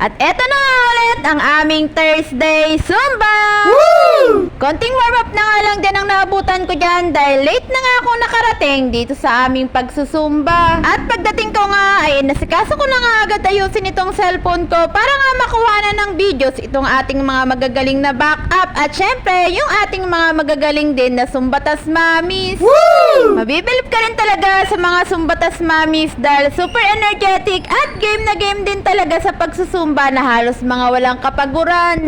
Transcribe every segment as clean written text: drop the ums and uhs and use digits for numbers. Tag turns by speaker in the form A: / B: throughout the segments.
A: At eto na nga ulit ang aming Thursday Zumba! Konting warm up na nga lang din ang naabutan ko dyan dahil late na nga ako nakarating dito sa aming pagsusumba. At pagdating ko nga ay nasikaso ko na nga agad ayusin itong cellphone ko para nga makuha na ng videos itong ating mga magagaling na backup at syempre yung ating mga magagaling din na sumbatas mamis. Mabibilip ka rin talaga sa mga sumbatas mamis dahil super energetic at game na game din talaga sa pagsusumba na halos mga walang kapaguran.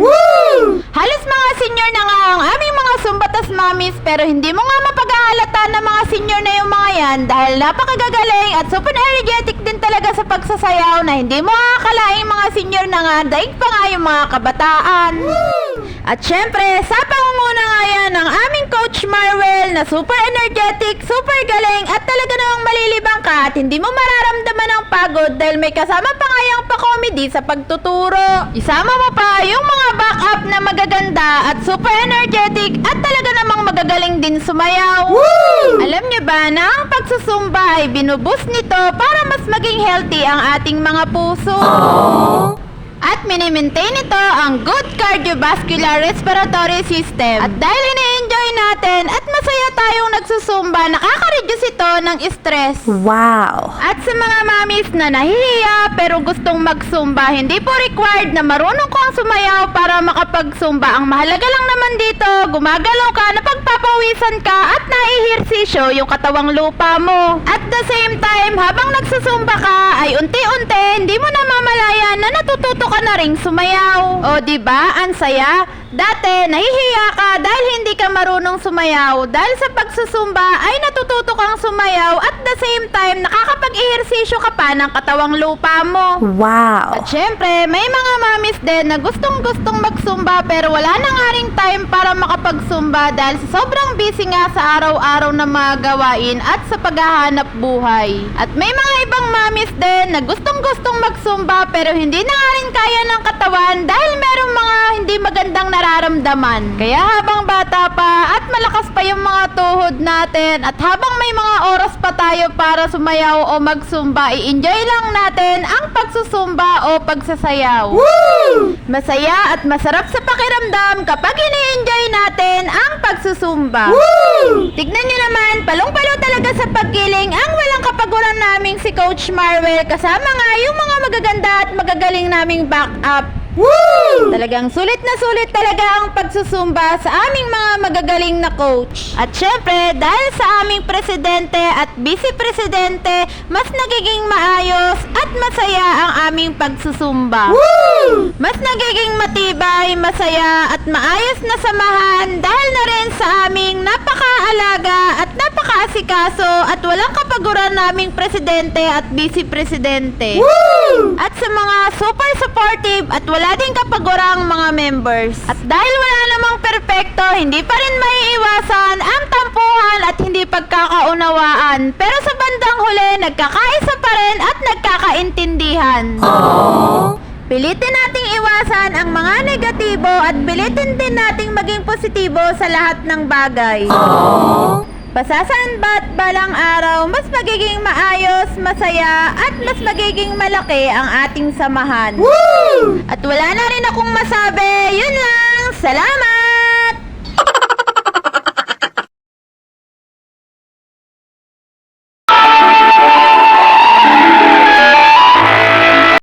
A: Halos mga senior na nga ang aming mga sumbatas mamis pero hindi mo nga mapag-ahalata na mga senior na yung mga yan dahil napakagagaling at super energetic din talaga sa pagsasayaw na hindi mo akalaing mga senior na nga daig pa nga yung mga kabataan. At syempre, sa pangunguna nga yan ng aming Coach Marwell na super energetic, super galing at talaga namang malilibang ka at hindi mo mararamdaman ang pagod dahil may kasama pa nga yung pa-comedy sa pagtuturo. Isama mo pa yung mga backup na magaganda at super energetic at talaga namang magagaling din sumayaw. Alam niyo ba na ang pagsusumba ay binuboost nito para mas maging healthy ang ating mga puso? At mini-maintain ito ang good cardiovascular respiratory system. At dahil ini-enjoy natin at masaya tayong nagsusumba, nakaka-reduce ito ng stress.
B: Wow!
A: At sa mga mamis na nahihiya pero gustong magsumba, hindi po required na marunong kang sumayaw para makapagsumba. Ang mahalaga lang naman dito, gumagalaw ka, napagpapawisan ka at naihirsisyo yung katawang lupa mo. At the same time, habang nagsusumba ka, ay unti-unti, hindi mo namamalayan na natututo ka na ring sumayaw. O diba, ang saya? Dati, nahihiya ka dahil hindi ka marunong sumayaw. Dahil sa pagsusumba ay natututo kang sumayaw at the same time, nakakapag-ehersisyo ka pa ng katawang lupa mo.
B: Wow!
A: At syempre, may mga mamis din na gustong-gustong magsumba pero wala na nga ring time para makapagsumba dahil sa sobrang busy nga sa araw-araw na mga gawain at sa paghahanap buhay. At may mga ibang mamis din na gustong-gustong magsumba pero hindi na nga rin kaya ng katawan dahil merong mga hindi magandang nararamdaman. Kaya habang bata pa at malakas pa yung mga tuhod natin at habang may mga oras pa tayo para sumayaw o magsumba, i-enjoy lang natin ang pagsusumba o pagsasayaw. Masaya at masarap sa pakiramdam kapag ini-enjoy natin ang pagsusumba. Tignan nyo naman, palong-palo talaga sa paggiling ang walang kapaguran naming si Coach Marwell kasama nga yung mga magaganda at magagaling naming backup. Talagang sulit na sulit talaga ang pagsusumba sa aming mga magagaling na coach. At syempre, dahil sa aming presidente at vice-presidente, mas nagiging maayos at masaya ang aming pagsusumba. Mas nagiging matibay, masaya at maayos na samahan dahil na rin sa aming napakaalaga at napakaasikaso at walang kapaguran naming presidente at vice-presidente. At sa mga super supportive at wala ding kapagurang mga members. At dahil wala namang perpekto, hindi pa rin maiiwasan ang tampuhan at hindi pagkakaunawaan. Pero sa bandang huli, nagkakaisa pa rin at nagkakaintindihan. Pilitin nating iwasan ang mga negatibo at pilitin din nating maging positibo sa lahat ng bagay. Pasasaan ba't balang araw, mas magiging maayos, masaya, at mas magiging malaki ang ating samahan. At wala na rin akong masabi. Yun lang. Salamat!